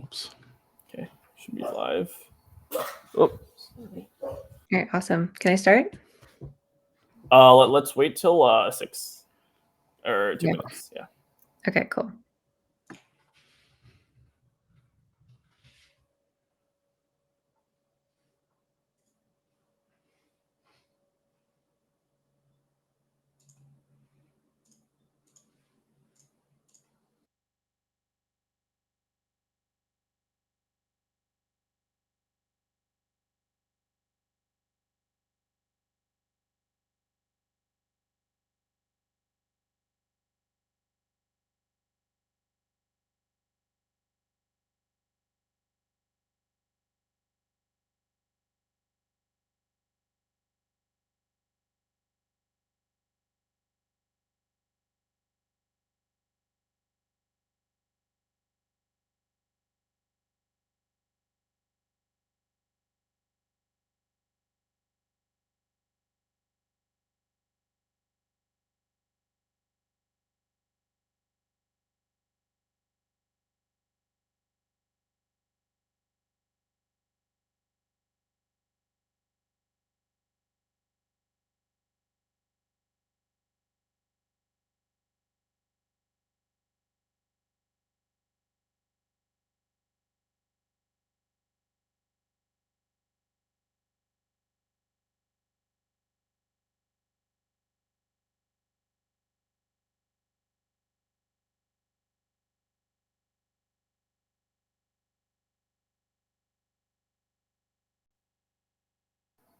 Whoops. Okay, should be live. Oh, sorry. All right, awesome. Can I start? Let's wait till 6 or 2 Yeah. minutes. Yeah. Okay, cool.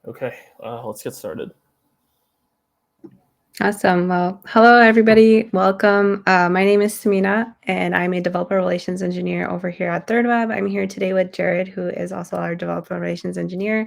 Okay, let's get started. Awesome. Well, hello, everybody. Welcome. My name is Samina, and I'm a developer relations engineer over here at ThirdWeb. I'm here today with Jared, who is also our developer relations engineer.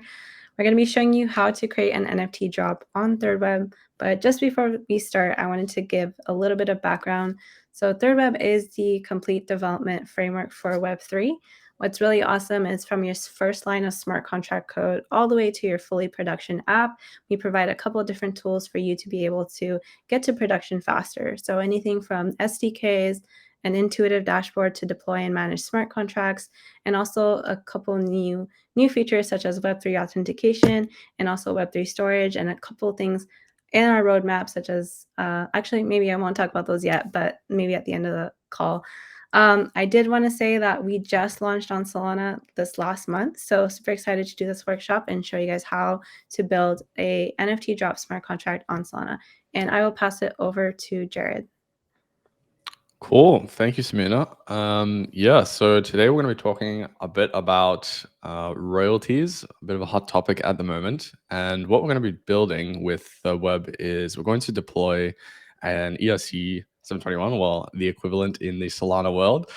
We're going to be showing you how to create an NFT drop on ThirdWeb. But just before we start, I wanted to give a little bit of background. So ThirdWeb is the complete development framework for Web3. What's really awesome is from your first line of smart contract code all the way to your fully production app, we provide a couple of different tools for you to be able to get to production faster. So anything from SDKs, an intuitive dashboard to deploy and manage smart contracts, and also a couple new features such as Web3 authentication and also Web3 storage, and a couple of things in our roadmap, such as actually, maybe I won't talk about those yet, but maybe at the end of the call. I did want to say that we just launched on Solana this last month, so super excited to do this workshop and show you guys how to build a NFT drop smart contract on Solana. And I will pass it over to Jared. Cool. Thank you, Samina. Yeah, so today we're going to be talking a bit about royalties, a bit of a hot topic at the moment. And what we're going to be building with the web is we're going to deploy an ERC 721, well, the equivalent in the Solana world,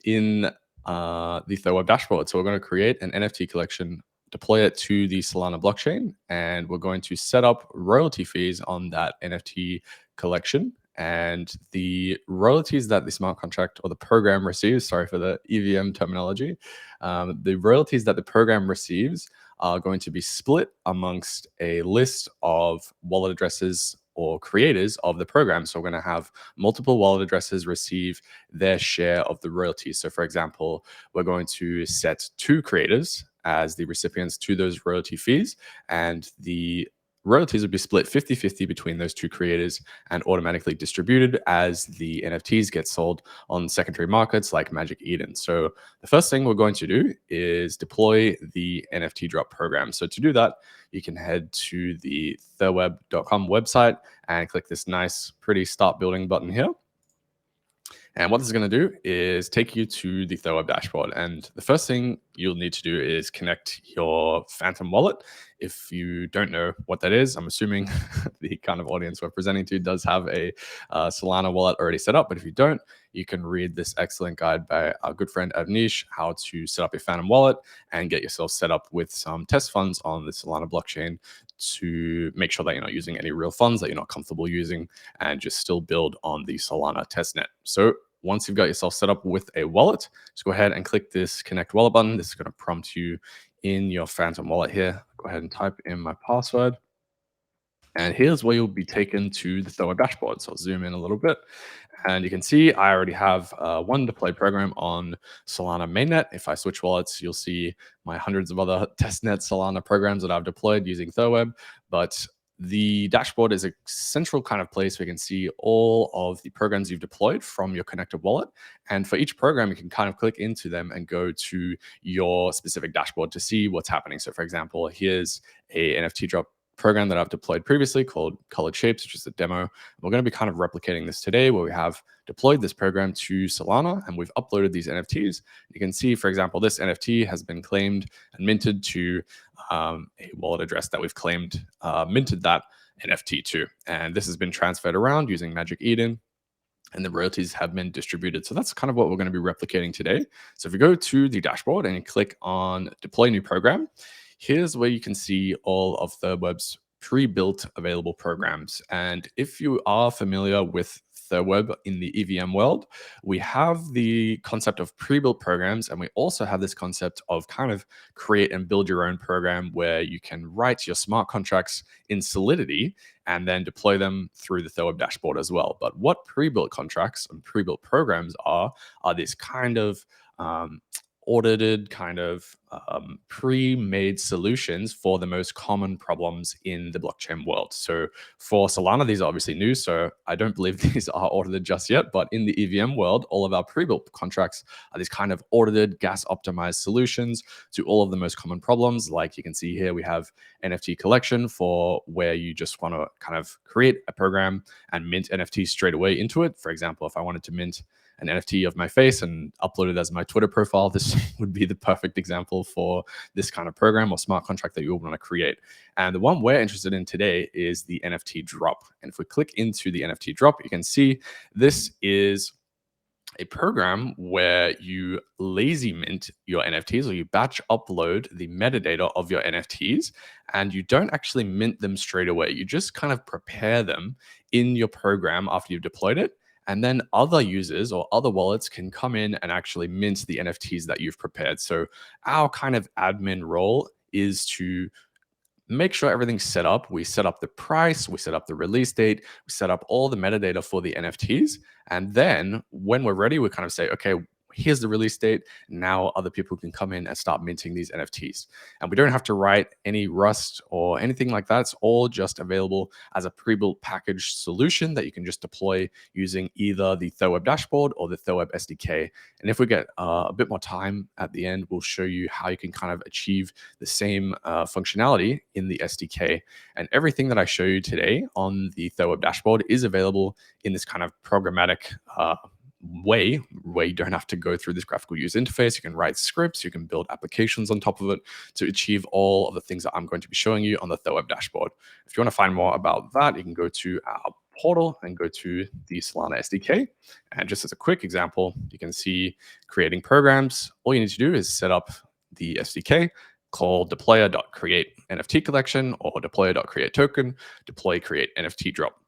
in the ThirdWeb dashboard. So we're going to create an NFT collection, deploy it to the Solana blockchain, and we're going to set up royalty fees on that NFT collection. And the royalties that the smart contract or the program receives, sorry for the EVM terminology, the royalties that the program receives are going to be split amongst a list of wallet addresses or creators of the program. So we're going to have multiple wallet addresses receive their share of the royalties. So for example, we're going to set 2 creators as the recipients to those royalty fees, and the royalties would be split 50-50 between those 2 creators and automatically distributed as the NFTs get sold on secondary markets like Magic Eden. So the first thing we're going to do is deploy the NFT drop program. So to do that, you can head to the thirdweb.com website and click this nice, pretty start building button here. And what this is going to do is take you to the ThirdWeb dashboard. And the first thing you'll need to do is connect your Phantom wallet. If you don't know what that is, I'm assuming the kind of audience we're presenting to does have a Solana wallet already set up. But if you don't, you can read this excellent guide by our good friend Avnish, how to set up your Phantom wallet and get yourself set up with some test funds on the Solana blockchain to make sure that you're not using any real funds that you're not comfortable using and just still build on the Solana testnet. So once you've got yourself set up with a wallet, just go ahead and click this connect wallet button. This is going to prompt you in your Phantom wallet here. Go ahead and type in my password. And here's where you'll be taken to the ThirdWeb dashboard. So I'll zoom in a little bit. And you can see I already have one deployed program on Solana mainnet. If I switch wallets, you'll see my hundreds of other testnet Solana programs that I've deployed using ThirdWeb. But the dashboard is a central kind of place where you can see all of the programs you've deployed from your connected wallet. And for each program, you can kind of click into them and go to your specific dashboard to see what's happening. So for example, here's a NFT drop program that I've deployed previously called Colored Shapes, which is a demo. We're going to be kind of replicating this today where we have deployed this program to Solana and we've uploaded these NFTs. You can see, for example, this NFT has been claimed and minted to a wallet address that we've claimed minted that NFT to. And this has been transferred around using Magic Eden, and the royalties have been distributed. So that's kind of what we're going to be replicating today. So if you go to the dashboard and you click on deploy new program, here's where you can see all of ThirdWeb's pre-built available programs. And if you are familiar with ThirdWeb in the EVM world, we have the concept of pre-built programs, and we also have this concept of kind of create and build your own program where you can write your smart contracts in Solidity and then deploy them through the ThirdWeb dashboard as well. But what pre-built contracts and pre-built programs are this kind of audited kind of pre-made solutions for the most common problems in the blockchain world. So for Solana, these are obviously new, so I don't believe these are audited just yet, but in the EVM world, all of our pre-built contracts are these kind of audited, gas-optimized solutions to all of the most common problems. Like you can see here, we have NFT collection for where you just want to kind of create a program and mint NFTs straight away into it. For example, if I wanted to mint an NFT of my face and upload it as my Twitter profile, this would be the perfect example for this kind of program or smart contract that you want to create. And the one we're interested in today is the NFT drop. And if we click into the NFT drop, you can see this is a program where you lazy mint your NFTs, or you batch upload the metadata of your NFTs, and you don't actually mint them straight away. You just kind of prepare them in your program after you've deployed it. And then other users or other wallets can come in and actually mint the NFTs that you've prepared. So our kind of admin role is to make sure everything's set up. We set up the price, we set up the release date, we set up all the metadata for the NFTs. And then when we're ready, we kind of say, okay, here's the release date. Now other people can come in and start minting these NFTs. And we don't have to write any Rust or anything like that. It's all just available as a pre-built package solution that you can just deploy using either the ThirdWeb dashboard or the ThirdWeb SDK. And if we get a bit more time at the end, we'll show you how you can kind of achieve the same functionality in the SDK. And everything that I show you today on the ThirdWeb dashboard is available in this kind of programmatic way where you don't have to go through this graphical user interface. You can write scripts, you can build applications on top of it to achieve all of the things that I'm going to be showing you on the ThirdWeb dashboard. If you want to find more about that, you can go to our portal and go to the Solana SDK. And just as a quick example, you can see creating programs. All you need to do is set up the SDK, call deployer.create NFT collection or deployer.create token, deploy create NFT drop.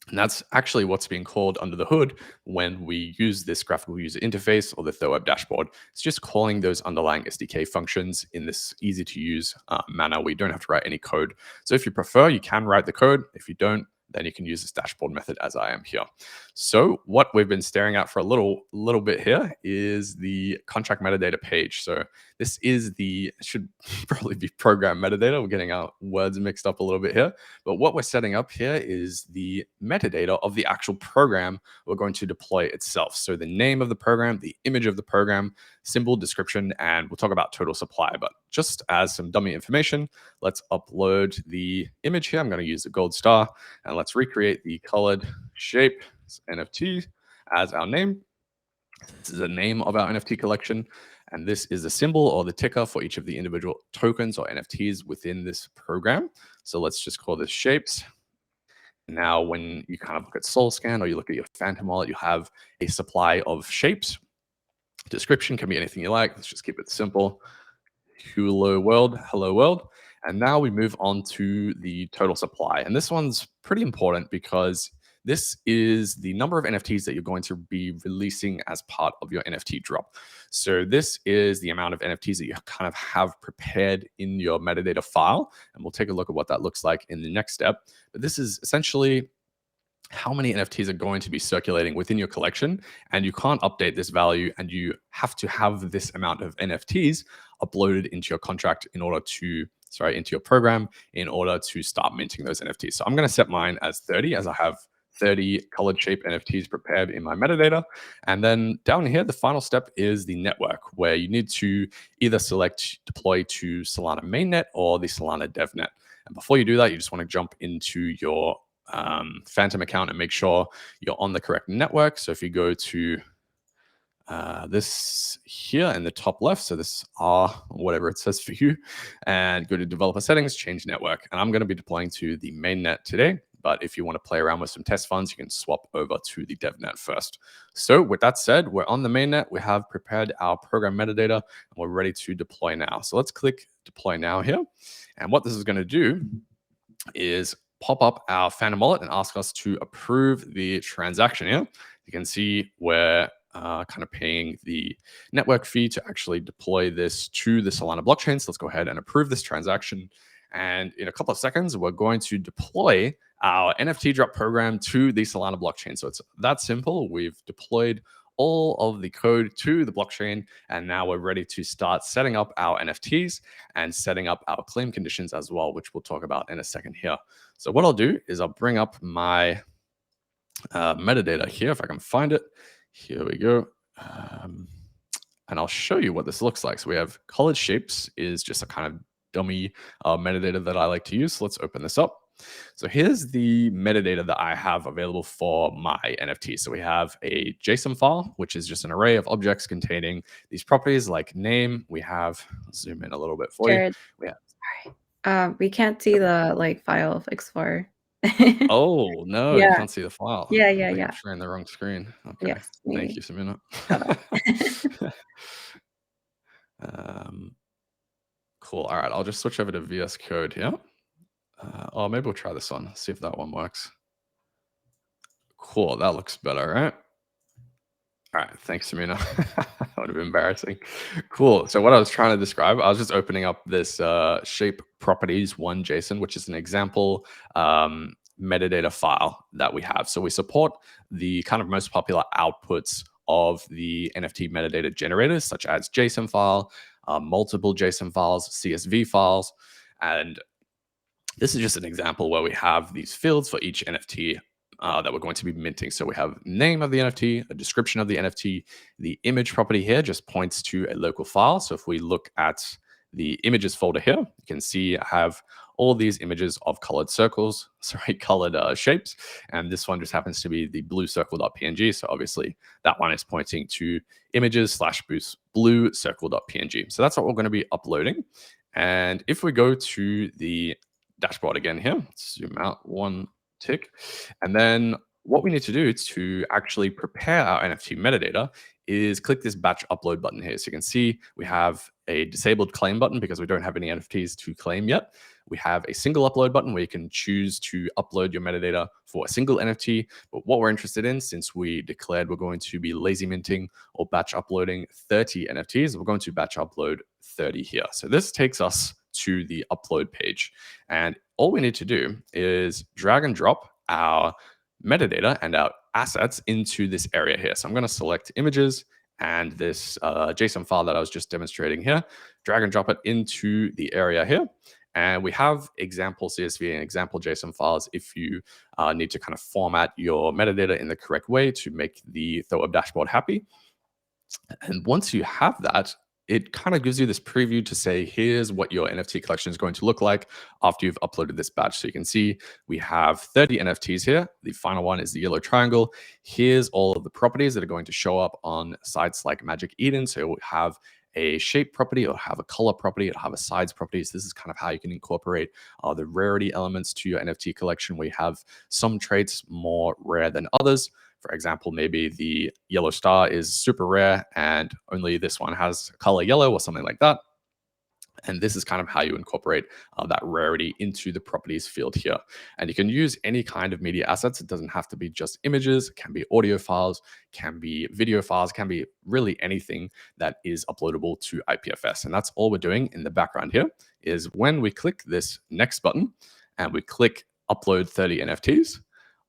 And that's actually what's being called under the hood when we use this graphical user interface or the ThirdWeb dashboard. It's just calling those underlying SDK functions in this easy to use manner where you don't have to write any code. So if you prefer, you can write the code. If you don't, then you can use this dashboard method as I am here. So what we've been staring at for a little bit here is the contract metadata page. So this is should probably be program metadata. We're getting our words mixed up a little bit here. But what we're setting up here is the metadata of the actual program we're going to deploy itself. So the name of the program, the image of the program, symbol, description, and we'll talk about total supply. But just as some dummy information, let's upload the image here. I'm going to use the gold star, and let's recreate the colored shape NFT as our name. This is the name of our NFT collection, and this is the symbol or the ticker for each of the individual tokens or NFTs within this program. So let's just call this shapes. Now, when you kind of look at SoulScan or you look at your Phantom wallet, you have a supply of shapes. Description can be anything you like. Let's just keep it simple. Hello world. And now we move on to the total supply. And this one's pretty important because this is the number of NFTs that you're going to be releasing as part of your NFT drop. So this is the amount of NFTs that you kind of have prepared in your metadata file. And we'll take a look at what that looks like in the next step. But this is essentially how many NFTs are going to be circulating within your collection, and you can't update this value, and you have to have this amount of NFTs uploaded into your contract in order to, into your program in order to start minting those NFTs. So I'm going to set mine as 30, as I have 30 colored shape NFTs prepared in my metadata. And then down here, the final step is the network, where you need to either select deploy to Solana mainnet or the Solana devnet. And before you do that, you just want to jump into your Phantom account and make sure you're on the correct network. So if you go to this here in the top left, so this R, whatever it says for you, and go to developer settings, change network. And I'm going to be deploying to the mainnet today. But if you want to play around with some test funds, you can swap over to the devnet first. So with that said, we're on the mainnet. We have prepared our program metadata, and we're ready to deploy now. So let's click deploy now here. And what this is going to do is pop up our Phantom wallet and ask us to approve the transaction here. You can see we're kind of paying the network fee to actually deploy this to the Solana blockchain. So let's go ahead and approve this transaction. And in a couple of seconds, we're going to deploy our NFT drop program to the Solana blockchain. So it's that simple. We've deployed all of the code to the blockchain, and now we're ready to start setting up our NFTs and setting up our claim conditions as well, which we'll talk about in a second here. So what I'll do is I'll bring up my metadata here, if I can find it. Here we go. And I'll show you what this looks like. So we have colored shapes is just a kind of dummy metadata that I like to use. So let's open this up. So here's the metadata that I have available for my NFT. So we have a JSON file, which is just an array of objects containing these properties like name. We have, let's zoom in a little bit for Jared, you. we can't see the file Explorer. Oh, no, you Yeah. can't see the file. Yeah. I think I'm sharing the wrong screen. Okay. Yes. Thank you, Samina. Cool. All right. I'll just switch over to VS Code here. Oh, maybe we'll try this one. See if that one works. Cool. That looks better, right? All right. Thanks, Samina. That would have been embarrassing. Cool. So what I was trying to describe, I was just opening up this shape properties 1 JSON, which is an example metadata file that we have. So we support the kind of most popular outputs of the NFT metadata generators, such as JSON file, multiple JSON files, CSV files. And this is just an example where we have these fields for each NFT that we're going to be minting. So we have name of the NFT, a description of the NFT. The image property here just points to a local file. So if we look at the images folder here, you can see I have all these images of colored circles, colored shapes. And this one just happens to be the blue circle.png. So obviously that one is pointing to images / blue circle.png. So that's what we're going to be uploading. And if we go to the dashboard again here, let's zoom out one tick. And then what we need to do to actually prepare our NFT metadata is click this batch upload button here. So you can see we have a disabled claim button because we don't have any NFTs to claim yet. We have a single upload button where you can choose to upload your metadata for a single NFT. But what we're interested in, since we declared we're going to be lazy minting or batch uploading 30 NFTs, we're going to batch upload 30 here. So this takes us to the upload page. And all we need to do is drag and drop our metadata and our assets into this area here. So I'm going to select images and this JSON file that I was just demonstrating here, drag and drop it into the area here. And we have example CSV and example JSON files if you need to kind of format your metadata in the correct way to make the ThirdWeb dashboard happy. And once you have that, it kind of gives you this preview to say, here's what your NFT collection is going to look like after you've uploaded this batch. So you can see we have 30 NFTs here. The final one is the yellow triangle. Here's all of the properties that are going to show up on sites like Magic Eden. So you'll have a shape property, or have a color property, or have a size property. So this is kind of how you can incorporate the rarity elements to your NFT collection. We have some traits more rare than others. For example, maybe the yellow star is super rare and only this one has color yellow or something like that. And this is kind of how you incorporate that rarity into the properties field here. And you can use any kind of media assets. It doesn't have to be just images. It can be audio files, can be video files, can be really anything that is uploadable to IPFS. And that's all we're doing in the background here is when we click this next button and we click upload 30 NFTs,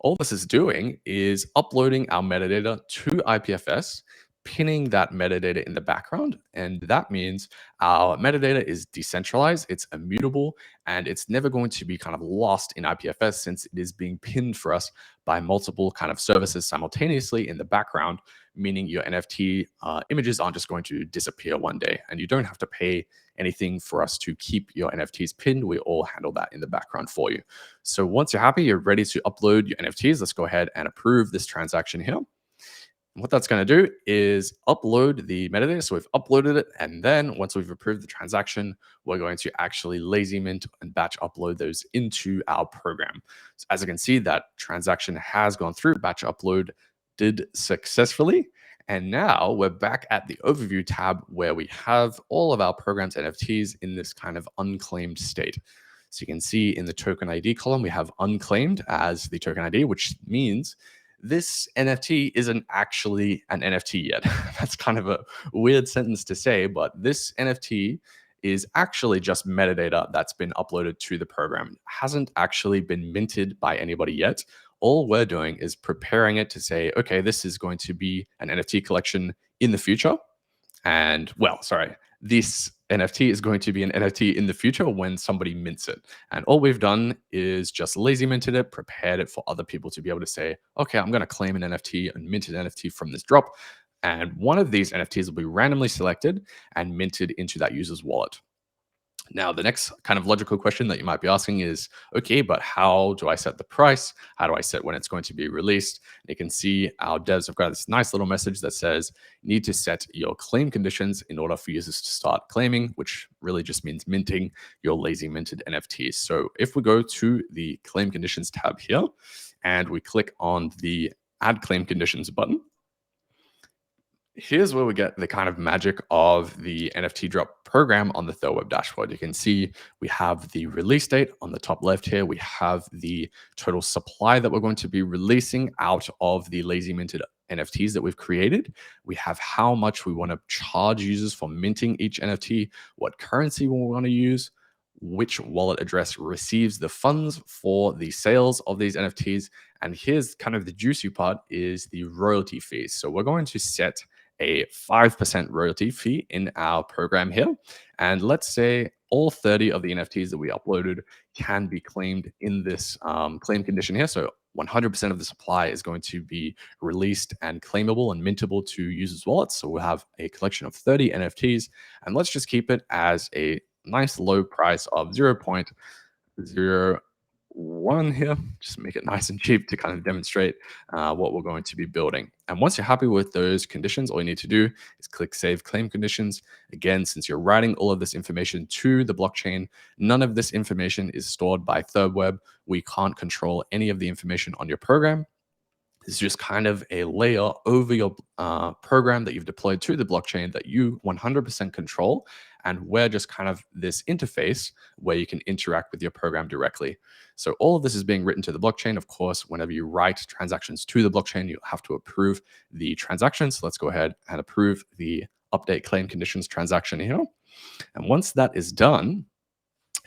All this is doing is uploading our metadata to IPFS, pinning that metadata in the background. And that means our metadata is decentralized, it's immutable, and it's never going to be kind of lost in IPFS since it is being pinned for us by multiple kind of services simultaneously in the background, meaning your NFT images aren't just going to disappear one day. And you don't have to pay anything for us to keep your NFTs pinned. We all handle that in the background for you. So once you're happy, you're ready to upload your NFTs. Let's go ahead and approve this transaction here. What that's going to do is upload the metadata. So we've uploaded it. And then once we've approved the transaction, we're going to actually lazy mint and batch upload those into our program. So as you can see, that transaction has gone through. Batch upload did successfully. And now we're back at the overview tab where we have all of our programs NFTs in this kind of unclaimed state. So you can see in the token ID column, we have unclaimed as the token ID, which means this NFT isn't actually an NFT yet. That's kind of a weird sentence to say, but this NFT is actually just metadata that's been uploaded to the program. It hasn't actually been minted by anybody yet. All we're doing is preparing it to say, okay, this is going to be an NFT collection in the future. And well, sorry, this NFT is going to be an NFT in the future when somebody mints it. And all we've done is just lazy minted it, prepared it for other people to be able to say, okay, I'm going to claim an NFT and mint an NFT from this drop. And one of these NFTs will be randomly selected and minted into that user's wallet. Now, the next kind of logical question that you might be asking is, okay, but how do I set the price? How do I set when it's going to be released? And you can see our devs have got this nice little message that says, you need to set your claim conditions in order for users to start claiming, which really just means minting your lazy minted NFTs. So if we go to the claim conditions tab here and we click on the add claim conditions button, here's where we get the kind of magic of the NFT drop program on the ThirdWeb dashboard. You can see we have the release date on the top left here. We have the total supply that we're going to be releasing out of the lazy minted NFTs that we've created. We have how much we want to charge users for minting each NFT, what currency we want to use, which wallet address receives the funds for the sales of these NFTs. And here's kind of the juicy part is the royalty fees. So we're going to set a 5% royalty fee in our program here. And let's say all 30 of the NFTs that we uploaded can be claimed in this claim condition here. So 100% of the supply is going to be released and claimable and mintable to users' wallets. So we'll have a collection of 30 NFTs. And let's just keep it as a nice low price of 0.01 here. Just make it nice and cheap to kind of demonstrate what we're going to be building. And once you're happy with those conditions, all you need to do is click Save Claim Conditions. Again, since you're writing all of this information to the blockchain, none of this information is stored by ThirdWeb. We can't control any of the information on your program. It's just kind of a layer over your program that you've deployed to the blockchain that you 100% control. And we're just kind of this interface where you can interact with your program directly. So all of this is being written to the blockchain. Of course, whenever you write transactions to the blockchain, you have to approve the transactions. So let's go ahead and approve the update claim conditions transaction here. And once that is done,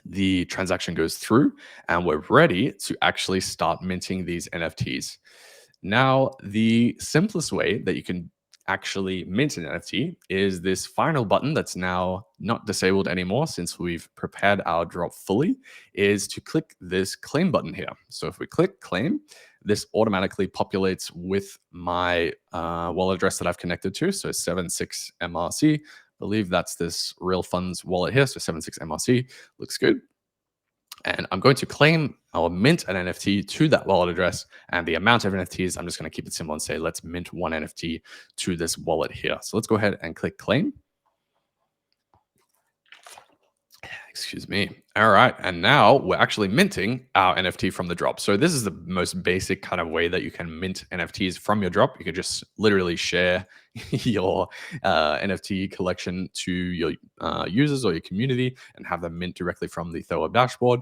the transaction goes through and we're ready to actually start minting these NFTs. Now, the simplest way that you can actually mint an NFT is this final button that's now not disabled anymore since we've prepared our drop fully, is to click this claim button here. So if we click claim, this automatically populates with my wallet address that I've connected to. So 76MRC, I believe that's this real funds wallet here. So 76MRC looks good. And I'm going to claim or mint an NFT to that wallet address, and the amount of NFTs, I'm just going to keep it simple and say, let's mint one NFT to this wallet here. So let's go ahead and click claim. Excuse me. All right. And now we're actually minting our NFT from the drop. So this is the most basic kind of way that you can mint NFTs from your drop. You can just literally share your NFT collection to your users or your community and have them mint directly from the ThirdWeb dashboard.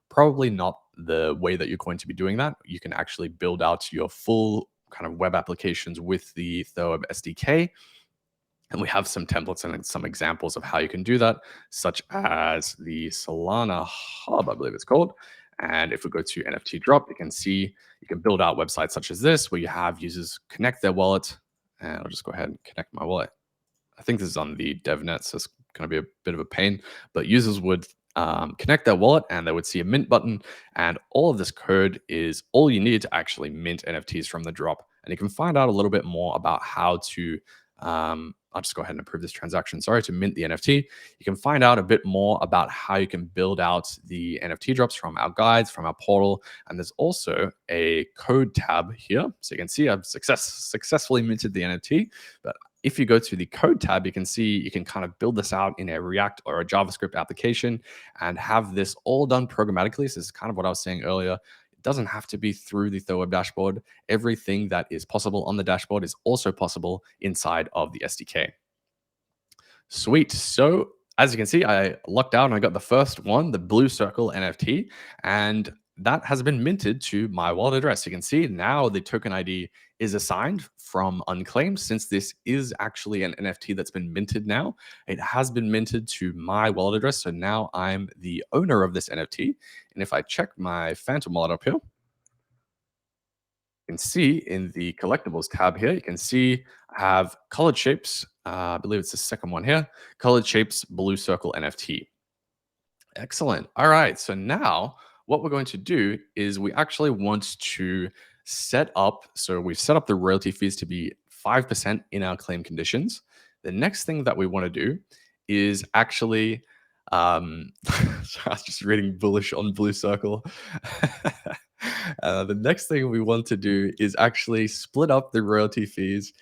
Probably not the way that you're going to be doing that. You can actually build out your full kind of web applications with the ThirdWeb SDK. And we have some templates and some examples of how you can do that, such as the Solana Hub, I believe it's called. And if we go to NFT drop, you can see you can build out websites such as this, where you have users connect their wallet. And I'll just go ahead and connect my wallet. I think this is on the DevNet, so it's going to be a bit of a pain. But users would connect their wallet and they would see a mint button. And all of this code is all you need to actually mint NFTs from the drop. And you can find out a little bit more about how to. I'll just go ahead and approve this transaction. Sorry, to mint the NFT. You can find out a bit more about how you can build out the NFT drops from our guides, from our portal. And there's also a code tab here. So you can see I've successfully minted the NFT. But if you go to the code tab, you can see you can kind of build this out in a React or a JavaScript application and have this all done programmatically. So this is kind of what I was saying earlier. It doesn't have to be through the ThirdWeb dashboard. Everything that is possible on the dashboard is also possible inside of the SDK. Sweet. So as you can see, I lucked out and I got the first one, the blue circle NFT, and that has been minted to my wallet address. You can see now the token ID is assigned from unclaimed. Since this is actually an NFT that's been minted now, it has been minted to my wallet address. So now I'm the owner of this NFT. And if I check my Phantom wallet up here, you can see in the collectibles tab here, you can see I have colored shapes. I believe it's the second one here, colored shapes, blue circle NFT. Excellent. All right. So now what we're going to do is we actually want to set up. So we've set up the royalty fees to be 5% in our claim conditions. The next thing that we want to do is actually, so I was just reading bullish on blue circle. The next thing we want to do is actually split up the royalty fees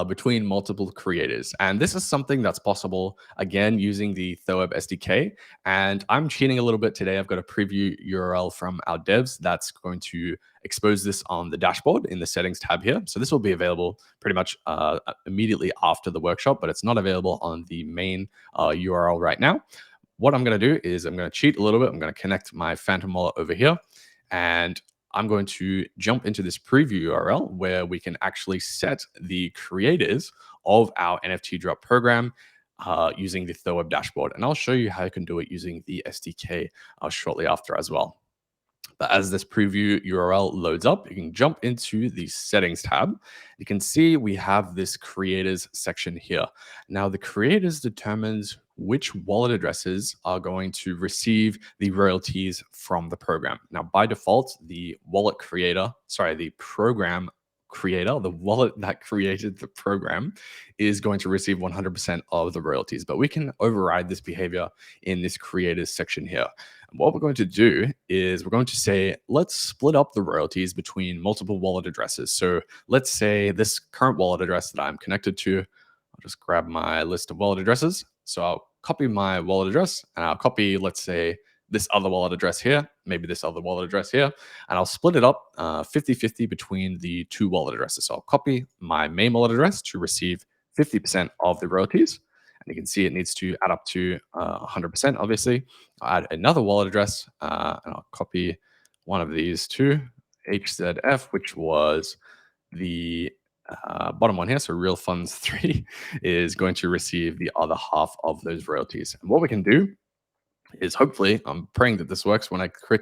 between multiple creators. And this is something that's possible, again, using the ThirdWeb SDK. And I'm cheating a little bit today. I've got a preview URL from our devs that's going to expose this on the dashboard in the settings tab here. So this will be available pretty much immediately after the workshop, but it's not available on the main URL right now. What I'm going to do is I'm going to cheat a little bit. I'm going to connect my Phantom wallet over here, and I'm going to jump into this preview URL where we can actually set the creators of our NFT drop program using the ThirdWeb dashboard. And I'll show you how you can do it using the SDK shortly after as well. But as this preview URL loads up, you can jump into the settings tab. You can see we have this creators section here. Now the creators determines which wallet addresses are going to receive the royalties from the program. Now by default, the program creator, the wallet that created the program, is going to receive 100% of the royalties. But we can override this behavior in this creators section here. What we're going to do is we're going to say, let's split up the royalties between multiple wallet addresses. So let's say this current wallet address that I'm connected to, I'll just grab my list of wallet addresses. So I'll copy my wallet address and I'll copy, let's say, this other wallet address here, maybe this other wallet address here, and I'll split it up 50-50 between the two wallet addresses. So I'll copy my main wallet address to receive 50% of the royalties. And you can see it needs to add up to 100%, obviously. I'll add another wallet address, and I'll copy one of these two, HZF, which was the bottom one here. So Real Funds 3 is going to receive the other half of those royalties. And what we can do is, hopefully, I'm praying that this works when I click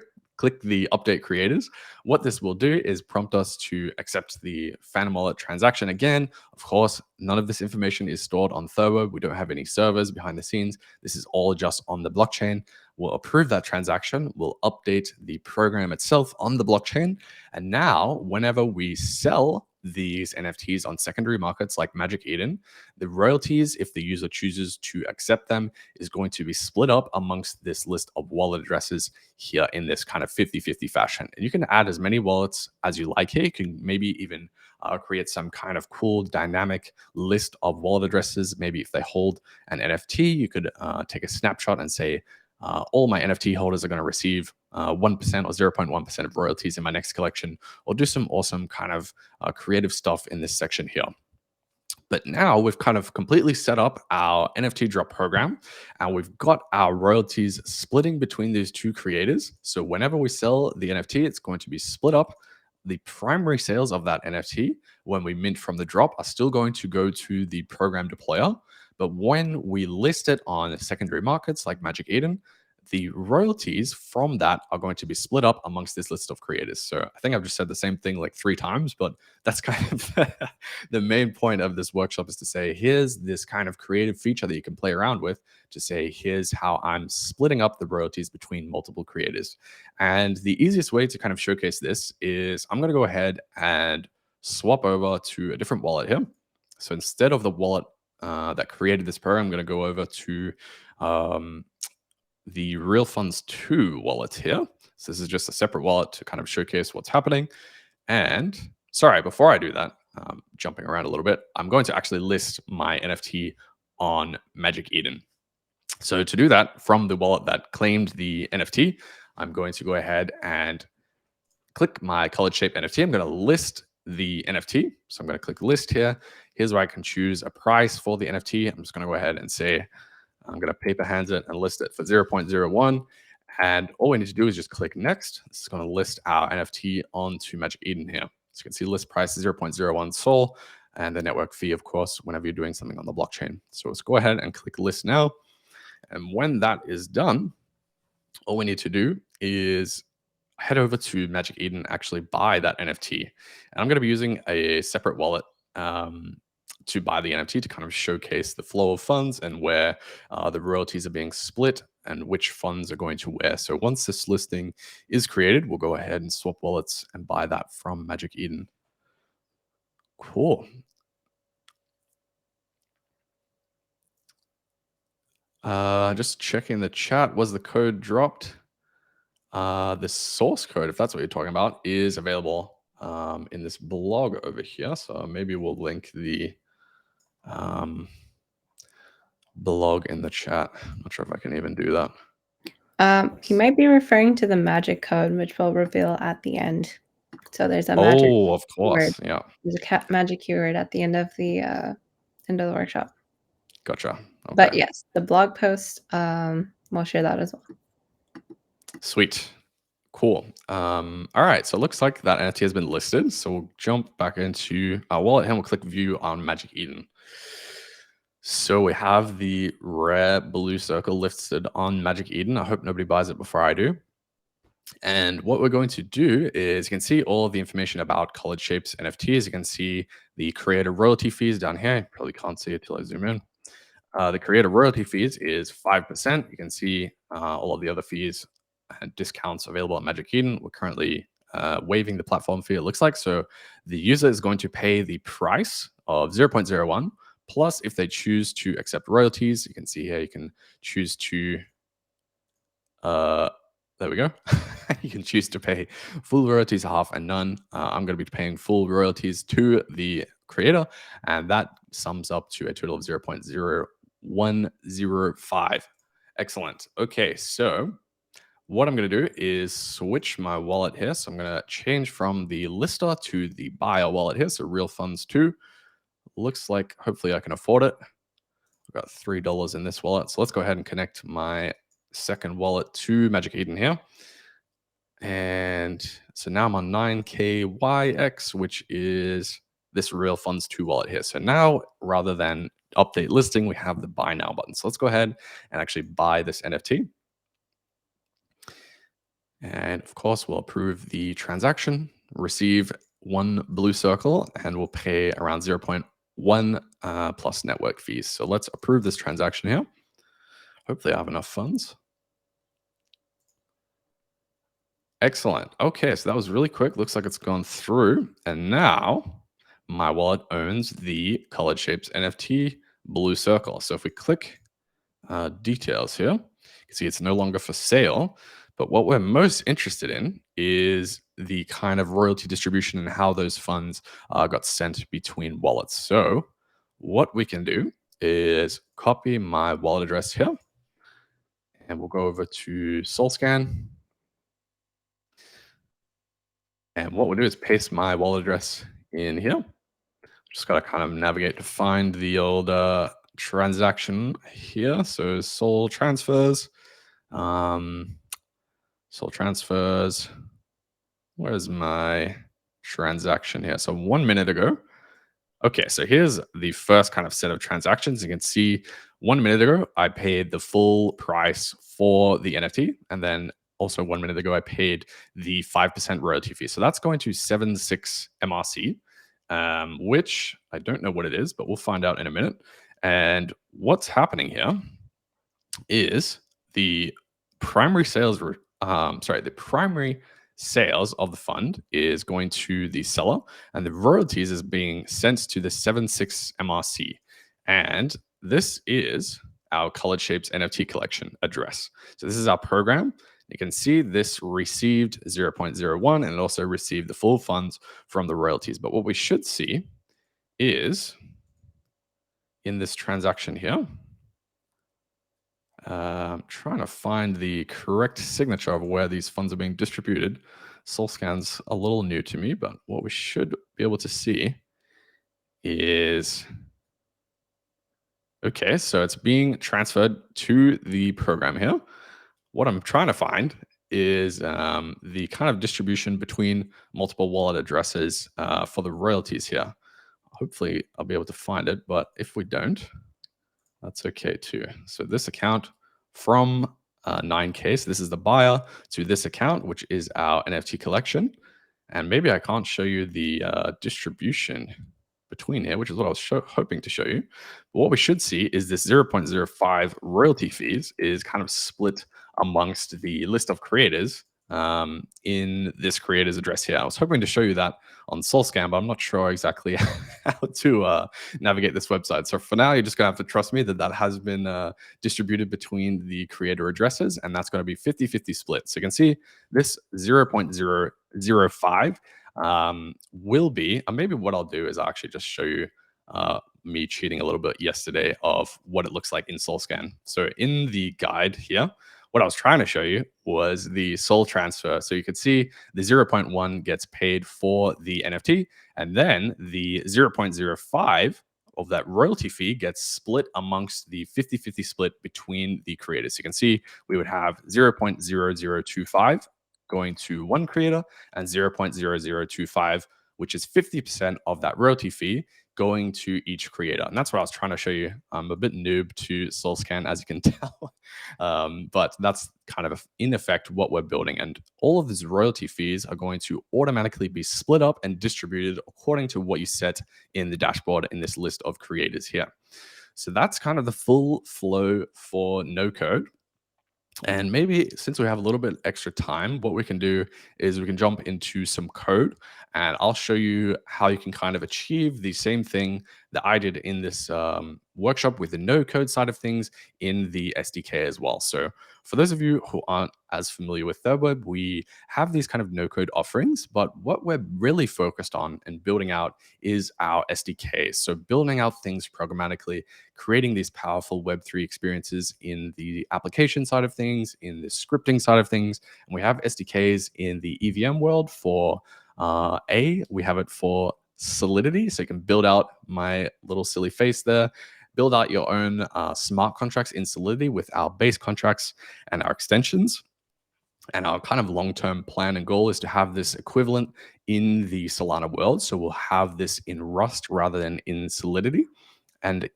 the update creators. What this will do is prompt us to accept the Phantom wallet transaction. Again, of course, none of this information is stored on ThirdWeb. We don't have any servers behind the scenes. This is all just on the blockchain. We'll approve that transaction. We'll update the program itself on the blockchain. And now, whenever we sell these NFTs on secondary markets like Magic Eden, the royalties, if the user chooses to accept them, is going to be split up amongst this list of wallet addresses here in this kind of 50-50 fashion. And you can add as many wallets as you like here. You can maybe even create some kind of cool dynamic list of wallet addresses. Maybe if they hold an NFT, you could take a snapshot and say, all my NFT holders are going to receive 1% or 0.1% of royalties in my next collection, or do some awesome kind of creative stuff in this section here. But now we've kind of completely set up our NFT drop program, and we've got our royalties splitting between these two creators. So whenever we sell the NFT, it's going to be split up. The primary sales of that NFT, when we mint from the drop, are still going to go to the program deployer. But when we list it on secondary markets like Magic Eden, the royalties from that are going to be split up amongst this list of creators. So I think I've just said the same thing like 3 times, but that's kind of the main point of this workshop, is to say, here's this kind of creative feature that you can play around with, to say, here's how I'm splitting up the royalties between multiple creators. And the easiest way to kind of showcase this is I'm going to go ahead and swap over to a different wallet here. So instead of the wallet that created this program, I'm going to go over to the Real Funds 2 wallet here. So this is just a separate wallet to kind of showcase what's happening. And sorry, before I do that, jumping around a little bit, I'm going to actually list my NFT on Magic Eden. So to do that, from the wallet that claimed the NFT, I'm going to go ahead and click my colored shape NFT. I'm going to list the NFT. So I'm going to click list here. Here's where I can choose a price for the NFT. I'm just going to go ahead and say, I'm going to paper hands it and list it for 0.01. And all we need to do is just click next. This is going to list our NFT onto Magic Eden here. So you can see list price 0.01 Sol, and the network fee, of course, whenever you're doing something on the blockchain. So let's go ahead and click list now. And when that is done, all we need to do is head over to Magic Eden, actually buy that NFT. And I'm going to be using a separate wallet to buy the NFT, to kind of showcase the flow of funds and where the royalties are being split and which funds are going to where. So once this listing is created, we'll go ahead and swap wallets and buy that from Magic Eden. Cool. Just checking the chat. Was the code dropped? The source code, if that's what you're talking about, is available in this blog over here. So maybe we'll link the blog in the chat. I'm not sure if I can even do that. He might be referring to the magic code, which we'll reveal at the end. So there's a magic of keyword. course. Yeah. There's a magic keyword at the end of the workshop. Gotcha. Okay. But yes, the blog post, we'll share that as well. Sweet. Cool. All right. So it looks like that NFT has been listed. So we'll jump back into our wallet and we'll click view on Magic Eden. So we have the rare blue circle listed on Magic Eden. I hope nobody buys it before I do. And what we're going to do is, you can see all of the information about Colored Shapes NFTs. You can see the creator royalty fees down here. You probably can't see it till I zoom in. The creator royalty fees is 5%. You can see all of the other fees and discounts available at Magic Eden. We're currently waiving the platform fee, it looks like. So the user is going to pay the price of 0.01. Plus, if they choose to accept royalties, you can see here, you can choose to, there we go. You can choose to pay full royalties, half, and none. I'm going to be paying full royalties to the creator, and that sums up to a total of 0.0105. Excellent. Okay, so what I'm going to do is switch my wallet here. So I'm going to change from the lister to the buyer wallet here. So Real Funds 2. Looks like hopefully I can afford it. I've got $3 in this wallet. So let's go ahead and connect my second wallet to Magic Eden here. And so now I'm on 9KYX, which is this Real Funds 2 wallet here. So now, rather than update listing, we have the buy now button. So let's go ahead and actually buy this NFT. And of course, we'll approve the transaction, receive 1 blue circle, and we'll pay around 0.1 plus network fees. So let's approve this transaction here. Hopefully I have enough funds. Excellent. Okay, so that was really quick. Looks like it's gone through. And now my wallet owns the Colored Shapes NFT blue circle. So if we click details here, you can see it's no longer for sale. But what we're most interested in is the kind of royalty distribution and how those funds got sent between wallets. So what we can do is copy my wallet address here. And we'll go over to SoulScan. And what we'll do is paste my wallet address in here. Just got to kind of navigate to find the old transaction here. So Soul transfers. Soul transfers. Where's my transaction here? So 1 minute ago. Okay, so here's the first kind of set of transactions. You can see 1 minute ago, I paid the full price for the NFT. And then also 1 minute ago, I paid the 5% royalty fee. So that's going to 76 MRC, which I don't know what it is, but we'll find out in a minute. And what's happening here is the primary sales, the primary sales of the fund is going to the seller, and the royalties is being sent to the 76 MRC. And this is our Colored Shapes NFT collection address. So this is our program. You can see this received 0.01 and it also received the full funds from the royalties. But what we should see is in this transaction here, I'm trying to find the correct signature of where these funds are being distributed. SoulScan's a little new to me, but what we should be able to see is, okay, so it's being transferred to the program here. What I'm trying to find is the kind of distribution between multiple wallet addresses for the royalties here. Hopefully I'll be able to find it, but if we don't, that's okay too. So this account from 9K, so this is the buyer, to this account, which is our NFT collection. And maybe I can't show you the distribution between here, which is what I was hoping to show you. But what we should see is this 0.05 royalty fees is kind of split amongst the list of creators in this creator's address here. I was hoping to show you that on SoulScan, but I'm not sure exactly how to navigate this website. So for now, you're just gonna have to trust me that that has been distributed between the creator addresses, and that's gonna be 50-50 split. So you can see this 0.005 will be, maybe what I'll do is I'll actually just show you me cheating a little bit yesterday of what it looks like in SoulScan. So in the guide here, what I was trying to show you was the soul transfer. So you could see the 0.1 gets paid for the NFT, and then the 0.05 of that royalty fee gets split amongst the 50-50 split between the creators. So you can see we would have 0.0025 going to one creator and 0.0025, which is 50% of that royalty fee, going to each creator. And that's what I was trying to show you. I'm a bit noob to SoulScan, as you can tell. But that's kind of, in effect, what we're building. And all of these royalty fees are going to automatically be split up and distributed according to what you set in the dashboard in this list of creators here. So that's kind of the full flow for no code. And maybe since we have a little bit extra time, what we can do is we can jump into some code, and I'll show you how you can kind of achieve the same thing that I did in this workshop with the no code side of things in the SDK as well. So for those of you who aren't as familiar with ThirdWeb, we have these kind of no code offerings, but what we're really focused on and building out is our SDK. So building out things programmatically, creating these powerful Web3 experiences in the application side of things, in the scripting side of things. And we have SDKs in the EVM world for we have it for Solidity. So you can build out my little silly face there, build out your own smart contracts in Solidity with our base contracts and our extensions. And our kind of long-term plan and goal is to have this equivalent in the Solana world. So we'll have this in Rust rather than in Solidity. And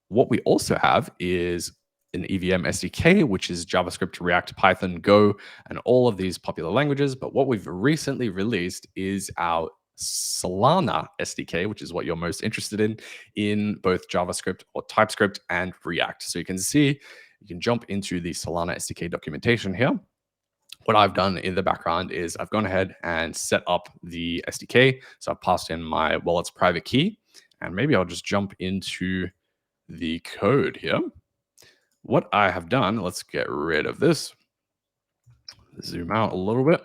what we also have is an EVM SDK, which is JavaScript, React, Python, Go, and all of these popular languages. But what we've recently released is our Solana SDK, which is what you're most interested in both JavaScript or TypeScript and React. So you can see, you can jump into the Solana SDK documentation here. What I've done in the background is I've gone ahead and set up the SDK. So I've passed in my wallet's private key, and maybe I'll just jump into the code here. What I have done, let's get rid of this. Zoom out a little bit.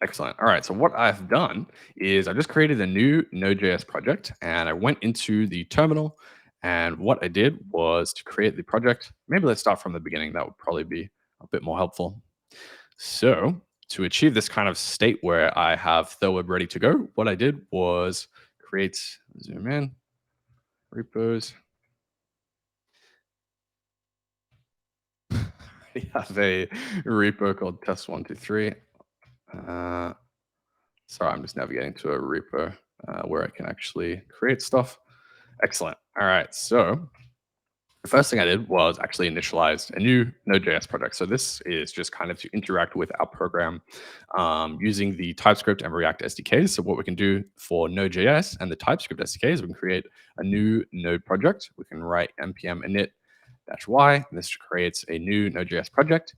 Excellent. All right. So what I've done is I just created a new Node.js project, and I went into the terminal. And what I did was to create the project. Maybe let's start from the beginning. That would probably be a bit more helpful. So to achieve this kind of state where I have ThirdWeb ready to go, what I did was create, zoom in, repos. We have a repo called test123. Sorry, I'm just navigating to a repo where I can actually create stuff. Excellent. All right. So the first thing I did was actually initialize a new Node.js project. So this is just kind of to interact with our program using the TypeScript and React SDKs. So what we can do for Node.js and the TypeScript SDKs, we can create a new Node project. We can write npm init-y, and this creates a new Node.js project.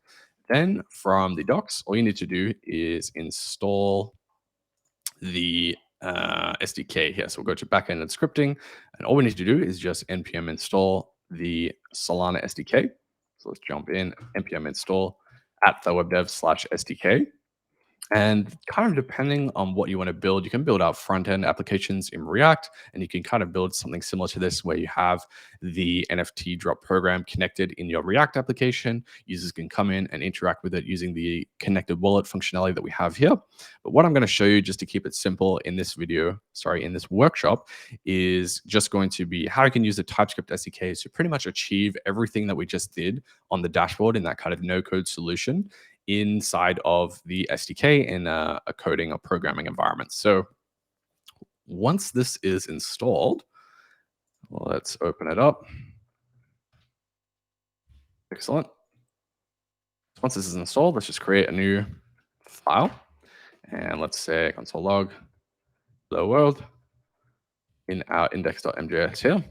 Then from the docs, all you need to do is install the SDK here. So we'll go to backend and scripting, and all we need to do is just npm install the Solana SDK. So let's jump in, npm install at ThirdWeb/SDK. And kind of depending on what you want to build, you can build out front-end applications in React, and you can kind of build something similar to this where you have the NFT drop program connected in your React application. Users can come in and interact with it using the connected wallet functionality that we have here. But what I'm going to show you, just to keep it simple in this in this workshop, is just going to be how you can use the TypeScript SDK to pretty much achieve everything that we just did on the dashboard in that kind of no-code solution inside of the SDK in a coding or programming environment. So once this is installed, let's open it up. Excellent. Once this is installed, let's just create a new file. And let's say console log hello world in our index.mjs here.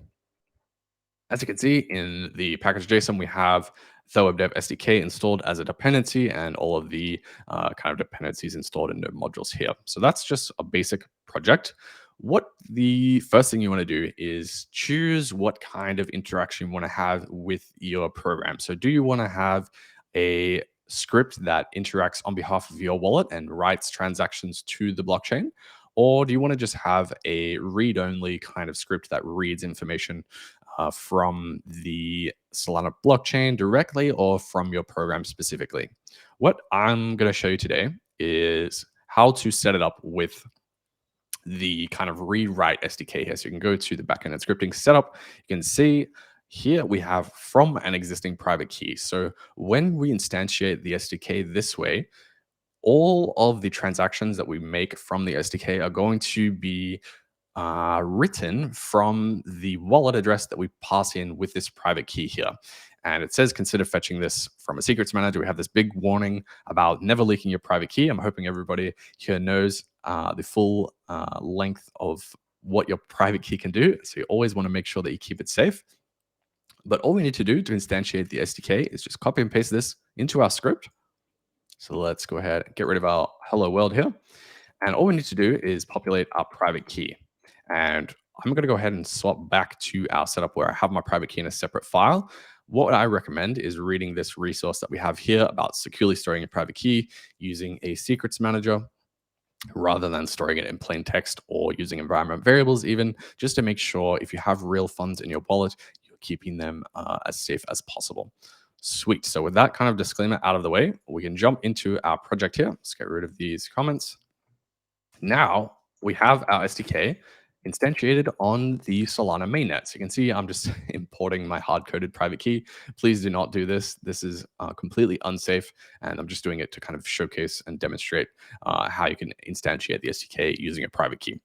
As you can see in the package.json, we have ThirdWeb SDK installed as a dependency and all of the kind of dependencies installed in the modules here. So that's just a basic project. What the first thing you want to do is choose what kind of interaction you want to have with your program. So do you want to have a script that interacts on behalf of your wallet and writes transactions to the blockchain? Or do you want to just have a read-only kind of script that reads information from the Solana blockchain directly or from your program specifically? What I'm going to show you today is how to set it up with the kind of read-write SDK here. So you can go to the backend and scripting setup. You can see here we have from an existing private key. So when we instantiate the SDK this way, all of the transactions that we make from the SDK are going to be written from the wallet address that we pass in with this private key here. And it says, consider fetching this from a secrets manager. We have this big warning about never leaking your private key. I'm hoping everybody here knows the full length of what your private key can do. So you always want to make sure that you keep it safe. But all we need to do to instantiate the SDK is just copy and paste this into our script. So let's go ahead and get rid of our hello world here. And all we need to do is populate our private key. And I'm going to go ahead and swap back to our setup where I have my private key in a separate file. What I recommend is reading this resource that we have here about securely storing your private key using a secrets manager rather than storing it in plain text or using environment variables even, just to make sure if you have real funds in your wallet, you're keeping them as safe as possible. Sweet. So with that kind of disclaimer out of the way, we can jump into our project here. Let's get rid of these comments. Now we have our SDK instantiated on the Solana mainnet. So you can see I'm just importing my hard-coded private key. Please do not do this. This is completely unsafe, and I'm just doing it to kind of showcase and demonstrate how you can instantiate the SDK using a private key.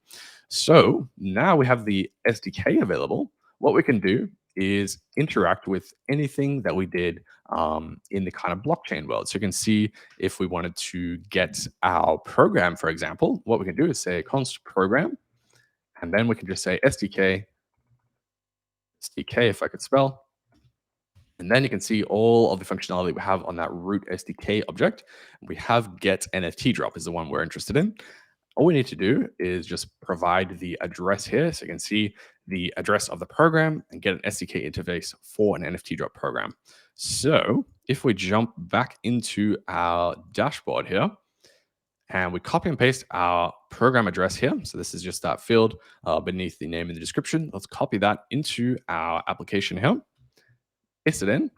So now we have the SDK available. What we can do is interact with anything that we did in the kind of blockchain world. So you can see if we wanted to get our program, for example, what we can do is say const program, and then we can just say SDK if I could spell. And then you can see all of the functionality we have on that root SDK object. We have get NFT drop is the one we're interested in. All we need to do is just provide the address here. So you can see the address of the program and get an SDK interface for an NFT drop program. So if we jump back into our dashboard here and we copy and paste our program address here. So this is just that field beneath the name in the description. Let's copy that into our application here. Paste it in.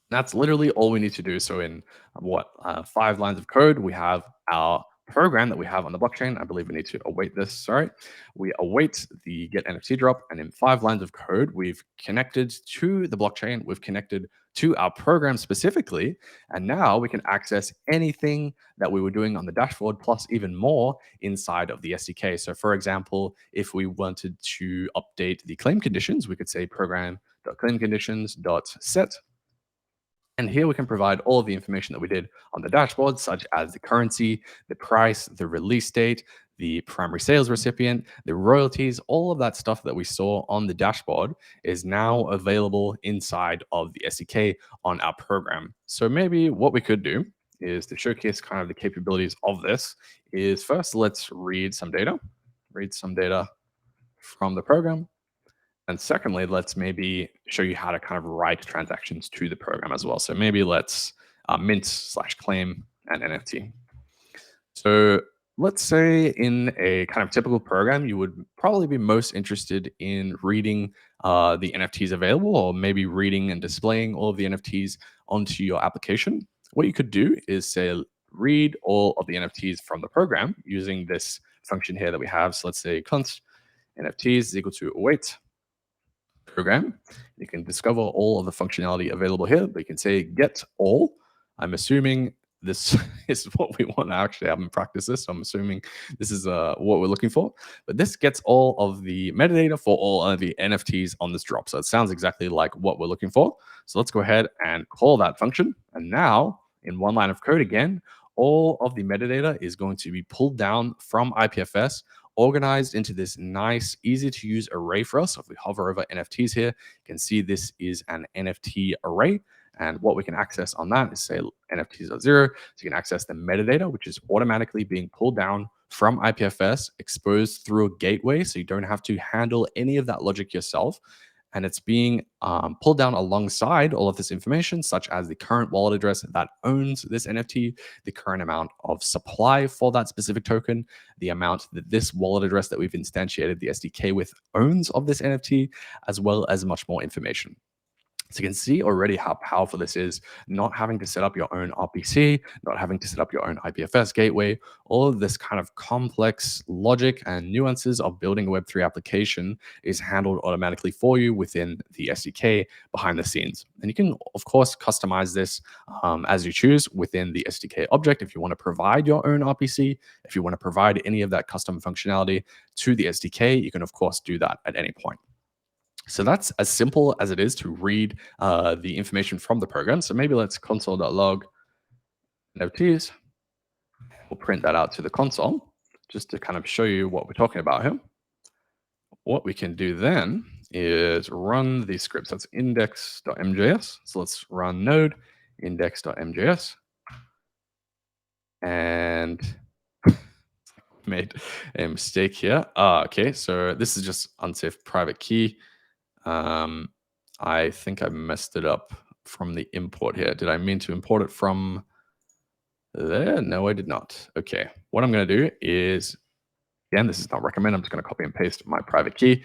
That's literally all we need to do. So in 5 lines of code, we have our program that we have on the blockchain. I believe we need to await this. Sorry. We await the get NFT drop. And in 5 lines of code, we've connected to the blockchain. We've connected to our program specifically. And now we can access anything that we were doing on the dashboard, plus even more inside of the SDK. So for example, if we wanted to update the claim conditions, we could say program.claimconditions.set. And here we can provide all of the information that we did on the dashboard, such as the currency, the price, the release date, the primary sales recipient, the royalties, all of that stuff that we saw on the dashboard is now available inside of the SDK on our program. So maybe what we could do is to showcase kind of the capabilities of this is first, let's read some data from the program. And secondly, let's maybe show you how to kind of write transactions to the program as well. So maybe let's mint/claim an NFT. So let's say in a kind of typical program, you would probably be most interested in reading the NFTs available, or maybe reading and displaying all of the NFTs onto your application. What you could do is say, read all of the NFTs from the program using this function here that we have. So let's say const NFTs is equal to await program. You can discover all of the functionality available here, but you can say get all. I'm assuming this is what we want. I actually haven't practiced this, so I'm assuming this is what we're looking for. But this gets all of the metadata for all of the NFTs on this drop. So it sounds exactly like what we're looking for. So let's go ahead and call that function. And now in 1 line of code again, all of the metadata is going to be pulled down from IPFS, organized into this nice, easy to use array for us. So if we hover over NFTs here, you can see this is an NFT array. And what we can access on that is say NFTs are 0. So you can access the metadata, which is automatically being pulled down from IPFS, exposed through a gateway. So you don't have to handle any of that logic yourself. And it's being pulled down alongside all of this information, such as the current wallet address that owns this NFT, the current amount of supply for that specific token, the amount that this wallet address that we've instantiated the SDK with owns of this NFT, as well as much more information. So you can see already how powerful this is, not having to set up your own RPC, not having to set up your own IPFS gateway. All of this kind of complex logic and nuances of building a Web3 application is handled automatically for you within the SDK behind the scenes. And you can, of course, customize this as you choose within the SDK object. If you want to provide your own RPC, if you want to provide any of that custom functionality to the SDK, you can, of course, do that at any point. So that's as simple as it is to read the information from the program. So maybe let's console.log NFTs. We'll print that out to the console just to kind of show you what we're talking about here. What we can do then is run the scripts. That's index.mjs. So let's run node index.mjs. And made a mistake here. Okay, so this is just unsafe private key. I think I messed it up from the import here. Did I mean to import it from there? No, I did not. Okay, what I'm going to do is, again, this is not recommend. I'm just going to copy and paste my private key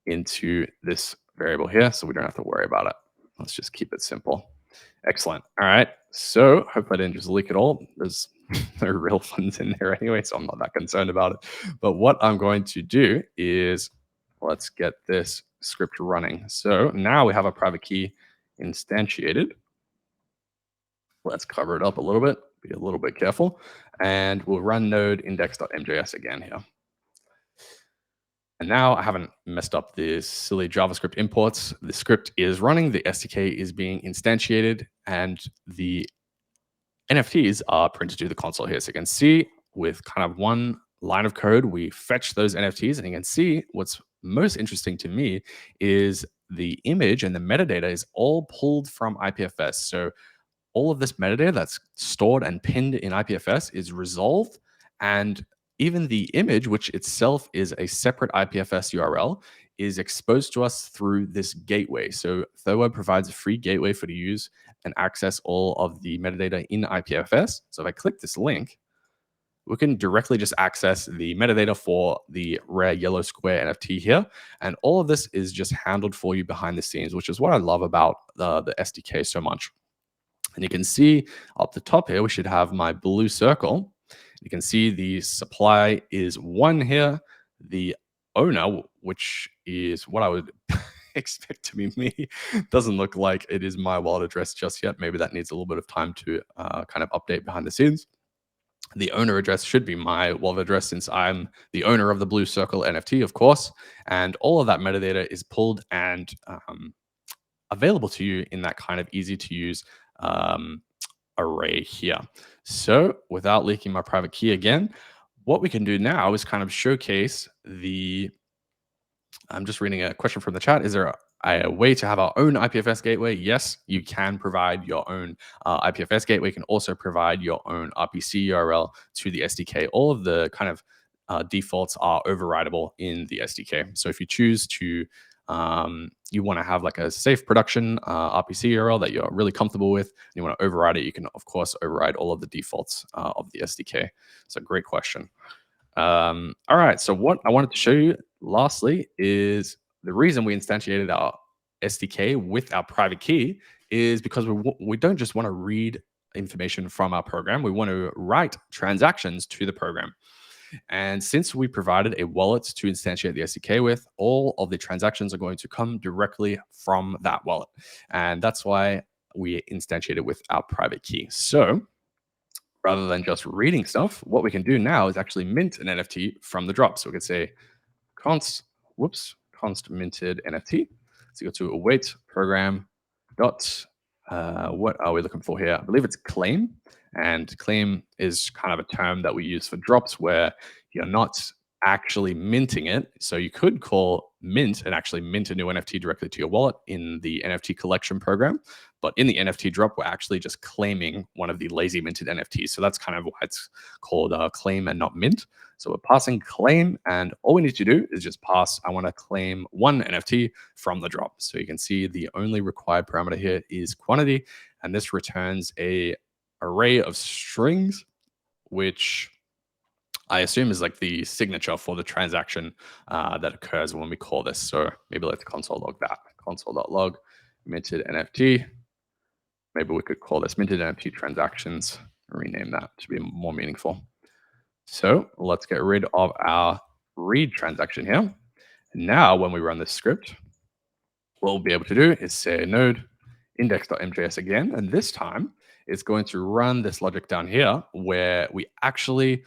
into this variable here so we don't have to worry about it. Let's just keep it simple. Excellent. All right. So hopefully I didn't just leak it all. There's no real funds in there anyway, so I'm not that concerned about it. But what I'm going to do is let's get this script running. So now we have a private key instantiated. Let's cover it up a little bit, be a little bit careful, and we'll run node index.mjs again here. And now I haven't messed up the silly JavaScript imports. The script is running, the SDK is being instantiated, and the NFTs are printed to the console here. So you can see with kind of 1 line of code, we fetch those NFTs, and you can see what's most interesting to me is the image and the metadata is all pulled from IPFS. So all of this metadata that's stored and pinned in IPFS is resolved, and even the image, which itself is a separate IPFS URL, is exposed to us through this gateway. So ThirdWeb provides a free gateway for to use and access all of the metadata in IPFS. So if I click this link, we can directly just access the metadata for the rare yellow square NFT here. And all of this is just handled for you behind the scenes, which is what I love about the SDK so much. And you can see up the top here, we should have my blue circle. You can see the supply is 1 here. The owner, which is what I would expect to be me, doesn't look like it is my wallet address just yet. Maybe that needs a little bit of time to kind of update behind the scenes. The owner address should be my wallet address since I'm the owner of the Blue Circle NFT, of course. And all of that metadata is pulled and available to you in that kind of easy to use array here. So without leaking my private key again, what we can do now is kind of showcase the, I'm just reading a question from the chat. Is there a way to have our own IPFS gateway? Yes, you can provide your own IPFS gateway. You can also provide your own RPC URL to the SDK. All of the kind of defaults are overridable in the SDK. So if you choose to, you want to have like a safe production RPC URL that you're really comfortable with, and you want to override it, you can of course override all of the defaults of the SDK. So great question. All right, so what I wanted to show you lastly is the reason we instantiated our SDK with our private key is because we don't just want to read information from our program, we want to write transactions to the program. And since we provided a wallet to instantiate the SDK with, all of the transactions are going to come directly from that wallet. And that's why we instantiated with our private key. So rather than just reading stuff, what we can do now is actually mint an NFT from the drop. So we could say const minted NFT. So you go to await program dot, what are we looking for here? I believe it's claim. And claim is kind of a term that we use for drops where you're not actually minting it. So you could call mint and actually mint a new NFT directly to your wallet in the NFT collection program. But in the NFT drop, we're actually just claiming one of the lazy minted NFTs. So that's kind of why it's called claim and not mint. So we're passing claim, and all we need to do is just pass, I want to claim one NFT from the drop. So you can see the only required parameter here is quantity, and this returns a array of strings, which I assume is like the signature for the transaction that occurs when we call this. So maybe let's console log that. Console.log minted NFT. Maybe we could call this minted NFT transactions, rename that to be more meaningful. So let's get rid of our read transaction here. Now, when we run this script, what we'll be able to do is say node index.mjs again. And this time it's going to run this logic down here where we actually,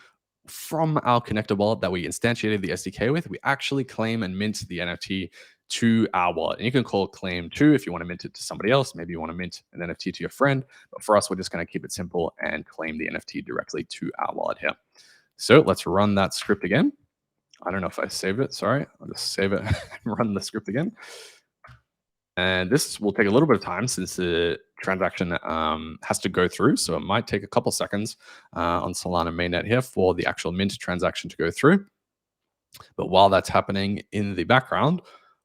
from our connector wallet that we instantiated the SDK with, we actually claim and mint the NFT to our wallet. And you can call claim to if you want to mint it to somebody else. Maybe you want to mint an NFT to your friend. But for us, we're just going to keep it simple and claim the NFT directly to our wallet here. So let's run that script again. I don't know if I saved it. Sorry. I'll just save it and run the script again. And this will take a little bit of time since the transaction has to go through. So it might take a couple seconds on Solana mainnet here for the actual mint transaction to go through. But while that's happening in the background,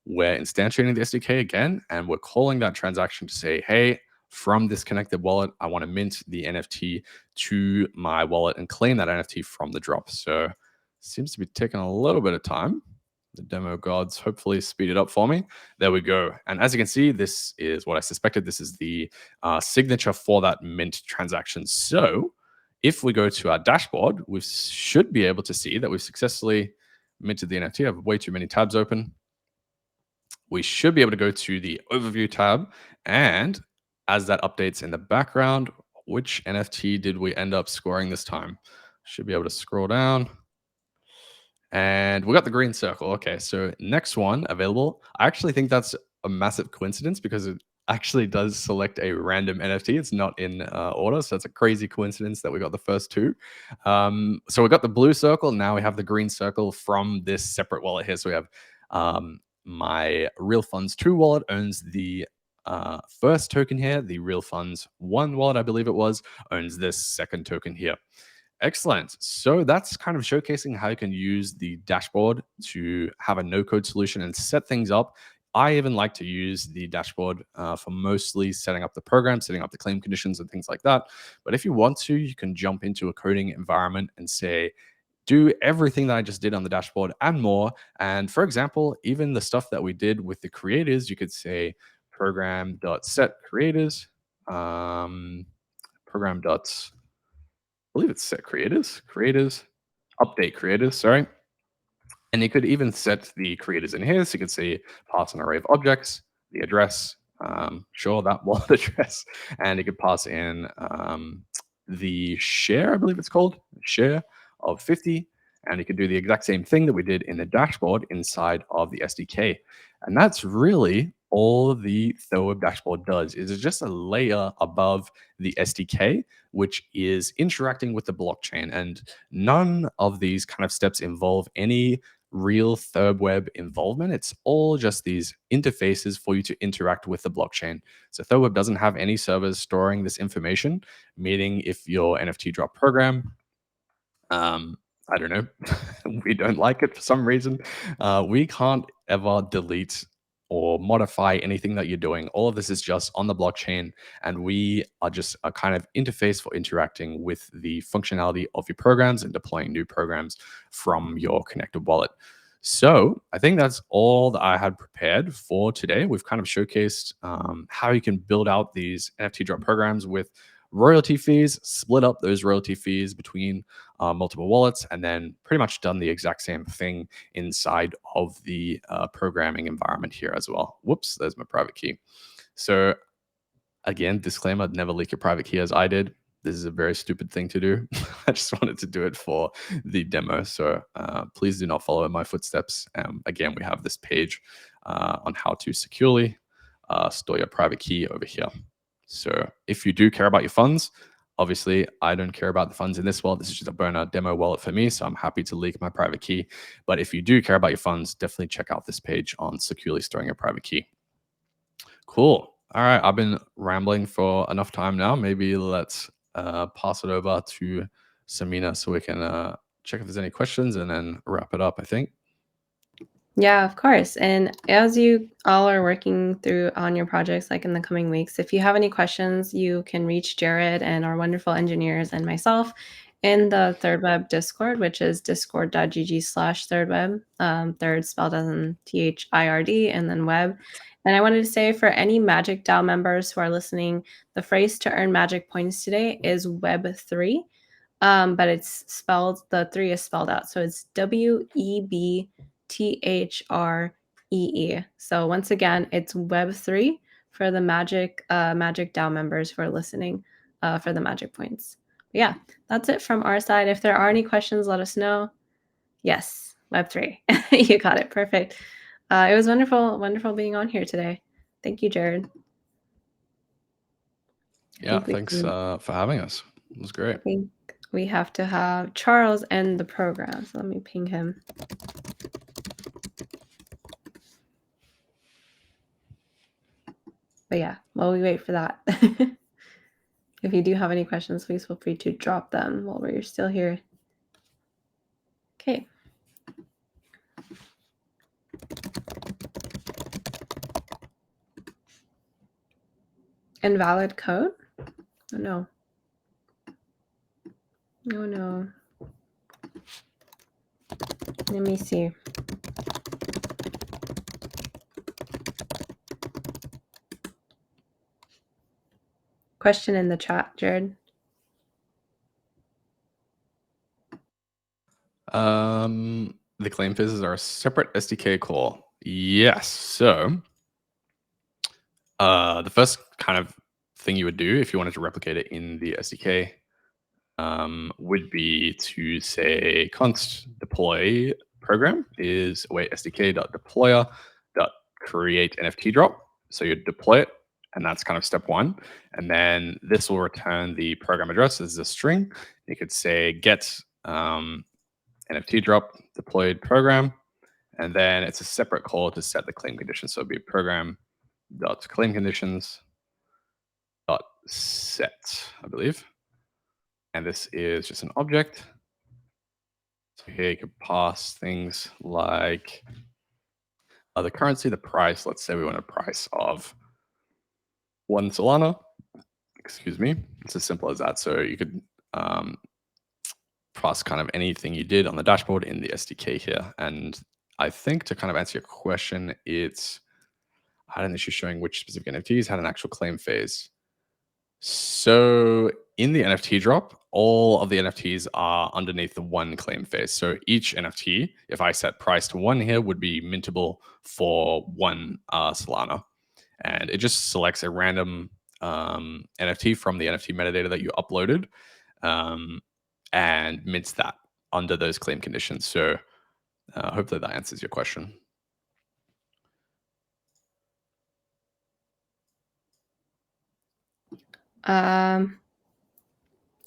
we're instantiating the SDK again, and we're calling that transaction to say, hey, from this connected wallet, I want to mint the NFT to my wallet and claim that NFT from the drop. So it seems to be taking a little bit of time. The demo gods hopefully speed it up for me. There we go. And as you can see, this is what I suspected. This is the signature for that mint transaction. So if we go to our dashboard, we should be able to see that we've successfully minted the NFT. I have way too many tabs open. We should be able to go to the overview tab, and as that updates in the background, which NFT did we end up scoring this time? Should be able to scroll down. And we got the green circle. Okay, so next one available. I actually think that's a massive coincidence because it actually does select a random NFT. It's not in order, so it's a crazy coincidence that we got the first two. So we got the blue circle. Now we have the green circle from this separate wallet here. So we have my Real Funds 2 wallet owns the first token here. The Real Funds 1 wallet, I believe it was, owns this second token here. Excellent. So that's kind of showcasing how you can use the dashboard to have a no-code solution and set things up. I even like to use the dashboard for mostly setting up the program, setting up the claim conditions and things like that. But if you want to, you can jump into a coding environment and say, do everything that I just did on the dashboard and more. And for example, even the stuff that we did with the creators, you could say program.set creators, program. believe it's set creators, update creators, sorry. And you could even set the creators in here. So you could say pass an array of objects, the address, sure, that wallet address, and you could pass in the share, I believe it's called, share of 50. And you could do the exact same thing that we did in the dashboard inside of the SDK. And that's really all the ThirdWeb dashboard does, is it's just a layer above the SDK, which is interacting with the blockchain. And none of these kind of steps involve any real ThirdWeb involvement. It's all just these interfaces for you to interact with the blockchain. So ThirdWeb doesn't have any servers storing this information, meaning if your NFT drop program, I don't know, we don't like it for some reason, we can't ever delete or modify anything that you're doing. All of this is just on the blockchain, and we are just a kind of interface for interacting with the functionality of your programs and deploying new programs from your connected wallet. So I think that's all that I had prepared for today. We've kind of showcased how you can build out these NFT drop programs with royalty fees, split up those royalty fees between multiple wallets, and then pretty much done the exact same thing inside of the programming environment here as well. Whoops, there's my private key. So again, disclaimer, never leak your private key as I did. This is a very stupid thing to do. I just wanted to do it for the demo. So please do not follow in my footsteps. Again, we have this page on how to securely store your private key over here. So if you do care about your funds, obviously I don't care about the funds in this wallet. This is just a burner demo wallet for me. So I'm happy to leak my private key. But if you do care about your funds, definitely check out this page on securely storing your private key. Cool. All right. I've been rambling for enough time now. Maybe let's pass it over to Samina so we can check if there's any questions and then wrap it up, I think. Yeah, of course. And as you all are working through on your projects, like in the coming weeks, if you have any questions, you can reach Jared and our wonderful engineers and myself in the ThirdWeb Discord, which is discord.gg/thirdweb. Third spelled as in THIRD and then web. And I wanted to say for any Magic DAO members who are listening, the phrase to earn magic points today is Web3. But it's spelled, the 3 is spelled out. So it's WEBTHREE. So once again, it's Web3 for the Magic DAO members who are listening for the magic points. But yeah, that's it from our side. If there are any questions, let us know. Yes, Web3. You got it. Perfect. It was wonderful being on here today. Thank you, Jared. Yeah, thanks for having us. It was great. I think we have to have Charles end the program. So let me ping him. But yeah, while we wait for that, if you do have any questions, please feel free to drop them while we're still here. Okay. Invalid code? Oh no. Oh no. Let me see. Question in the chat, Jared. The claim phases are a separate SDK call. Yes. So the first kind of thing you would do if you wanted to replicate it in the SDK would be to say const deploy program is await SDK.deployer.create NFT drop. So you deploy it, and that's kind of step one. And then this will return the program address as a string. You could say get NFT drop deployed program, and then it's a separate call to set the claim conditions. So it'd be program.claim conditions .set, I believe. And this is just an object. So here you could pass things like the currency, the price. Let's say we want a price of 1 Solana. Excuse me. It's as simple as that. So you could pass kind of anything you did on the dashboard in the SDK here. And I think to kind of answer your question, it's I had an issue showing which specific NFTs had an actual claim phase. So in the NFT drop, all of the NFTs are underneath the one claim phase. So each NFT, if I set price to 1 here, would be mintable for 1 Solana. And it just selects a random NFT from the NFT metadata that you uploaded and mints that under those claim conditions. So hopefully that answers your question.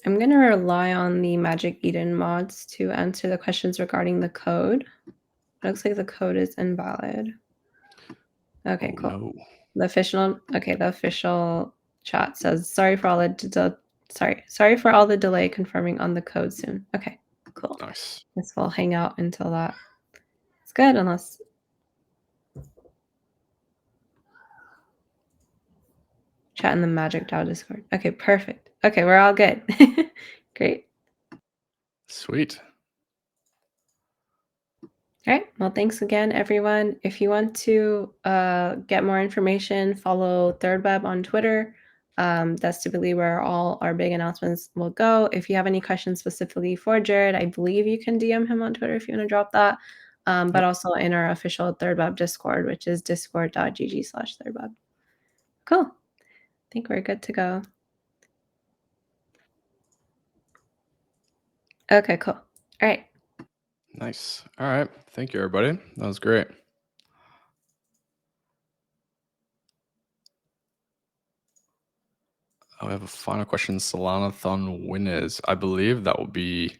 I'm going to rely on the Magic Eden mods to answer the questions regarding the code. It looks like the code is invalid. Okay, cool. No. The official chat says sorry for all the delay confirming on the code soon. Okay, cool. Nice. Guess we'll hang out until that. It's good unless chat in the Magic DAO Discord. Okay, perfect. Okay, we're all good. Great. Sweet. All right. Well, thanks again, everyone. If you want to get more information, follow ThirdWeb on Twitter. That's typically where all our big announcements will go. If you have any questions specifically for Jared, I believe you can DM him on Twitter if you want to drop that. But also in our official ThirdWeb Discord, which is discord.gg/ThirdWeb. Cool. I think we're good to go. Okay, cool. All right. Nice. All right. Thank you, everybody. That was great. We have a final question. Solanathon winners. I believe that will be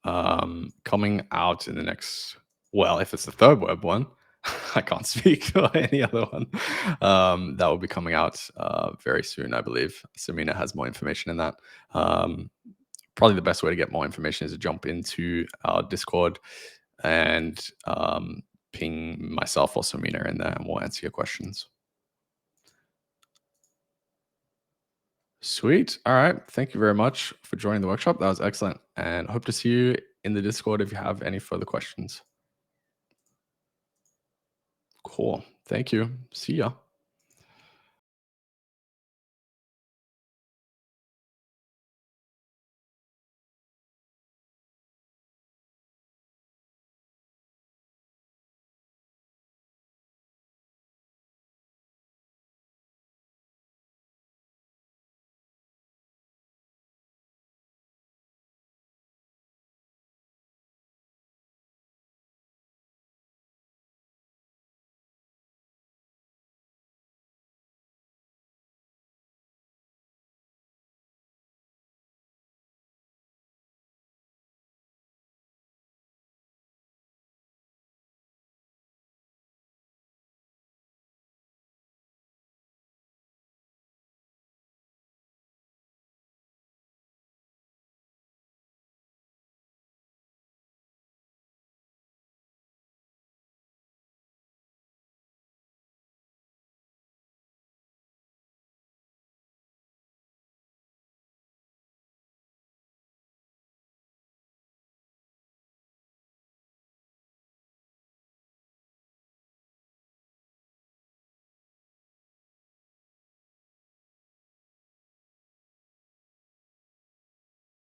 coming out in the next, well, if it's the ThirdWeb one, I can't speak for any other one. That will be coming out very soon, I believe. Samina has more information in that. Probably the best way to get more information is to jump into our Discord and ping myself or Samina in there, and we'll answer your questions. Sweet. All right. Thank you very much for joining the workshop. That was excellent. And hope to see you in the Discord if you have any further questions. Cool. Thank you. See ya.